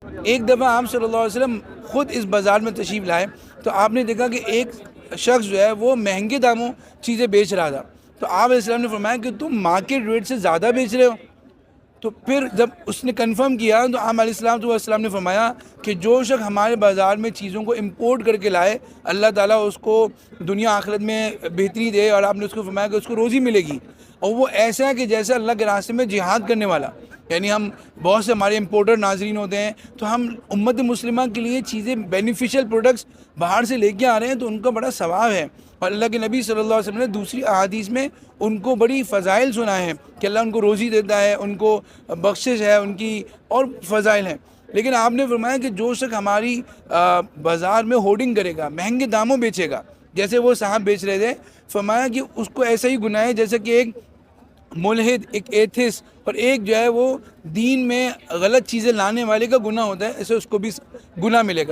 एक दफ़ा आप सल्लल्लाहु अलैहि वसल्लम ख़ुद इस बाज़ार में तशरीफ़ लाए तो आपने देखा कि एक शख्स जो है वो महंगे दामों चीज़ें बेच रहा था। तो आप अलैहिस्सलाम ने फरमाया कि तुम मार्केट रेट से ज़्यादा बेच रहे हो। तो फिर जब उसने कंफर्म किया तो आप अलैहिस्सलाम ने फरमाया कि जो शख्स हमारे बाज़ार में चीज़ों को इंपोर्ट करके लाए, अल्लाह ताला उसको दुनिया आखिरत में बेहतरी दे, और आपने उसको फरमाया कि उसको रोज़ी मिलेगी। और वो ऐसा है कि जैसे अल्लाह के रास्ते में जिहाद करने वाला, यानी हम बहुत से हमारे इम्पोर्टर नाजरीन होते हैं, तो हम उम्मत मुस्लिमा के लिए चीज़ें बेनिफिशियल प्रोडक्ट्स बाहर से लेके आ रहे हैं, तो उनका बड़ा सवाब है। और अल्लाह के नबी सल्लल्लाहु अलैहि वसल्लम ने दूसरी अहादीस में उनको बड़ी फ़ज़ाइल सुनाए हैं कि अल्लाह उनको रोज़ी देता है, उनको बख्शिश है उनकी, और फ़ज़ाइल हैं। लेकिन आपने फरमाया कि जो शख्स हमारी बाज़ार में होर्डिंग करेगा, महंगे दामों बेचेगा, जैसे वो साहब बेच रहे थे, फरमाया कि उसको ऐसा ही गुनाह है जैसे कि एक मुल्हिद, एक एथिस्ट, और एक जो है वो दीन में गलत चीज़ें लाने वाले का गुनाह होता है, ऐसे उसको भी गुनाह मिलेगा।